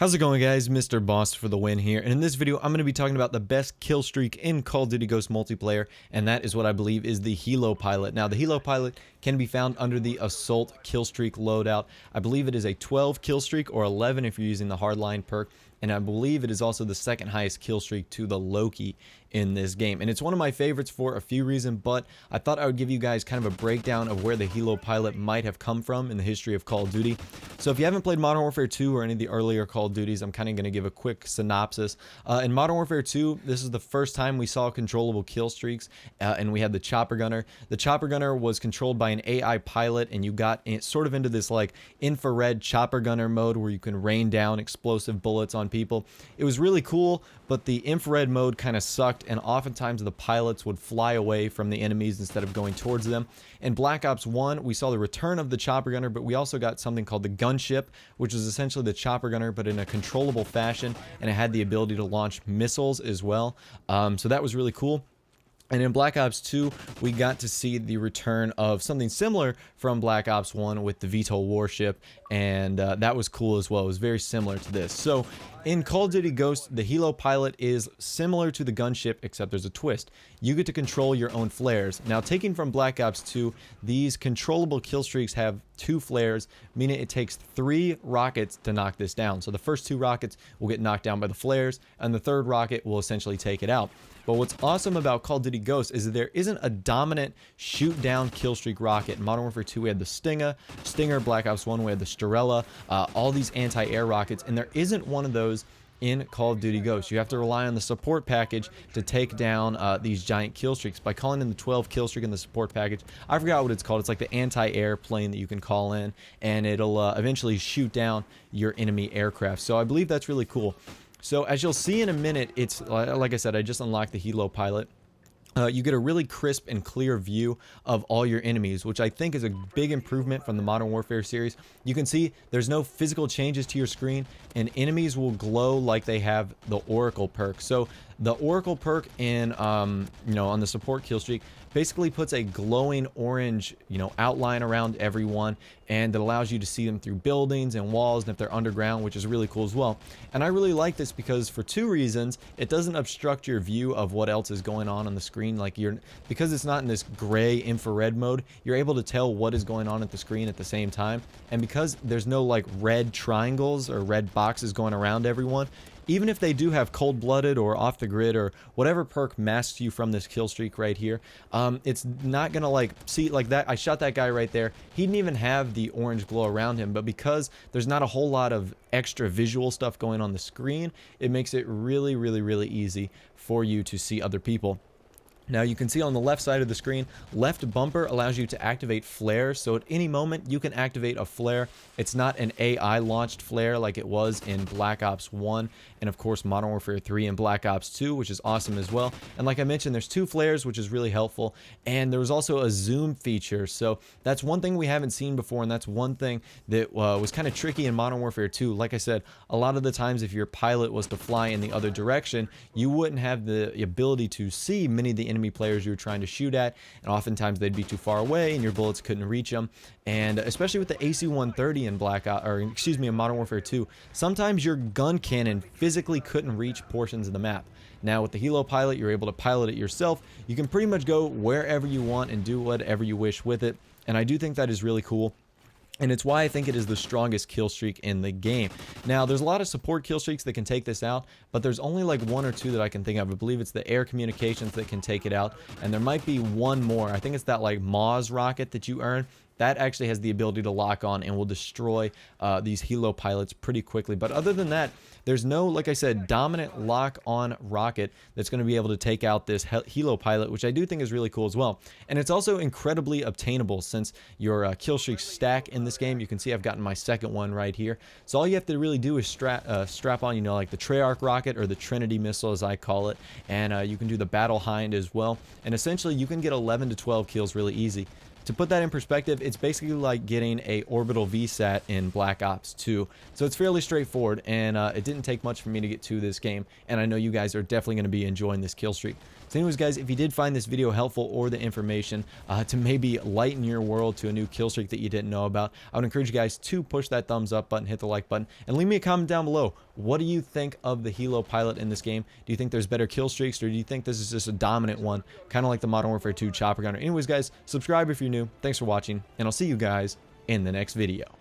How's it going, guys? Mr. Boss for the win here, and in this video I'm going to be talking about the best kill streak in Call of Duty Ghost multiplayer, and that is what I believe is the Helo pilot. Now the Helo pilot can be found under the Assault kill streak loadout. I believe it is a 12 kill streak or 11 if you're using the hardline perk, and I believe it is also the second highest kill streak to the Loki in this game. And it's one of my favorites for a few reasons, but I thought I would give you guys kind of a breakdown of where the Helo pilot might have come from in the history of Call of Duty. So if you haven't played Modern Warfare 2 or any of the earlier Call of Duties, I'm kind of going to give a quick synopsis. In Modern Warfare 2, this is the first time we saw controllable kill streaks, and we had the Chopper Gunner. The Chopper Gunner was controlled by an AI pilot, and you got sort of into this like infrared Chopper Gunner mode where you can rain down explosive bullets on people. It was really cool, but the infrared mode kind of sucked, and oftentimes the pilots would fly away from the enemies instead of going towards them. In Black Ops 1, we saw the return of the Chopper Gunner, but we also got something called the Gunship, which is essentially the Chopper Gunner, but in a controllable fashion, and it had the ability to launch missiles as well. So that was really cool. And in Black Ops 2, we got to see the return of something similar from Black Ops 1 with the VTOL warship, and that was cool as well. It was very similar to this. So in Call of Duty Ghost, the Helo pilot is similar to the Gunship, except there's a twist. You get to control your own flares. Now, taking from Black Ops 2, these controllable kill streaks have 2 flares, meaning it takes 3 rockets to knock this down. So the first 2 rockets will get knocked down by the flares, and the third rocket will essentially take it out. But what's awesome about Call of Duty Ghost is that there isn't a dominant shoot down kill streak rocket. In Modern Warfare 2 we had the Stinger, Black Ops 1 we had the Strela, all these anti-air rockets, and there isn't one of those in Call of Duty Ghost. You have to rely on the support package to take down these giant kill streaks. By calling in the 12 kill streak in the support package, I forgot what it's called. It's like the anti-air plane that you can call in, and it'll eventually shoot down your enemy aircraft. So I believe that's really cool. So as you'll see in a minute, it's like I said, I just unlocked the Helo pilot. You get a really crisp and clear view of all your enemies, which I think is a big improvement from the Modern Warfare series. You can see there's no physical changes to your screen, and enemies will glow like they have the Oracle perk. So the Oracle perk in, on the support kill streak basically puts a glowing orange, outline around everyone, and it allows you to see them through buildings and walls, and if they're underground, which is really cool as well. And I really like this because for 2 reasons. It doesn't obstruct your view of what else is going on the screen. Like because it's not in this gray infrared mode, you're able to tell what is going on at the screen at the same time. And because there's no like red triangles or red boxes going around everyone, even if they do have cold-blooded or off the grid or whatever perk masks you from this kill streak right here, it's not gonna like see like that. I shot that guy right there. He didn't even have the orange glow around him, but because there's not a whole lot of extra visual stuff going on the screen, it makes it really, really, really easy for you to see other people. Now you can see on the left side of the screen, left bumper allows you to activate flares. So at any moment you can activate a flare. It's not an AI launched flare like it was in Black Ops 1 and of course Modern Warfare 3 and Black Ops 2, which is awesome as well. And like I mentioned, there's 2 flares, which is really helpful. And there was also a zoom feature. So that's one thing we haven't seen before, and that's one thing that was kind of tricky in Modern Warfare 2. Like I said, a lot of the times if your pilot was to fly in the other direction, you wouldn't have the ability to see many of the enemy players you were trying to shoot at, and oftentimes they'd be too far away and your bullets couldn't reach them. And especially with the AC-130 in in Modern Warfare 2, sometimes your gun cannon physically couldn't reach portions of the map. Now with the Helo pilot, you're able to pilot it yourself. You can pretty much go wherever you want and do whatever you wish with it, and I do think that is really cool. And it's why I think it is the strongest kill streak in the game. Now, there's a lot of support kill streaks that can take this out, but there's only like 1 or 2 that I can think of. I believe it's the air communications that can take it out, and there might be 1 more. I think it's that like Moz rocket that you earn. That actually has the ability to lock on and will destroy these Helo pilots pretty quickly. But other than that, there's no, like I said, dominant lock-on rocket that's going to be able to take out this Helo pilot, which I do think is really cool as well. And it's also incredibly obtainable since your kill streaks stack in this game. You can see I've gotten my second one right here. So all you have to really do is strap on, like the Treyarch rocket or the Trinity missile, as I call it. And you can do the Battle Hind as well. And essentially, you can get 11 to 12 kills really easy. To put that in perspective, it's basically like getting a orbital VSAT in Black Ops 2. So it's fairly straightforward, and it didn't take much for me to get to this game, and I know you guys are definitely going to be enjoying this kill streak. So anyways, guys, if you did find this video helpful or the information to maybe lighten your world to a new kill streak that you didn't know about, I would encourage you guys to push that thumbs up button, hit the like button, and leave me a comment down below. What do you think of the Helo pilot in this game? Do you think there's better kill streaks, or do you think this is just a dominant one, kind of like the Modern Warfare 2 chopper gunner? Anyways, guys, subscribe if you're new. Thanks for watching, and I'll see you guys in the next video.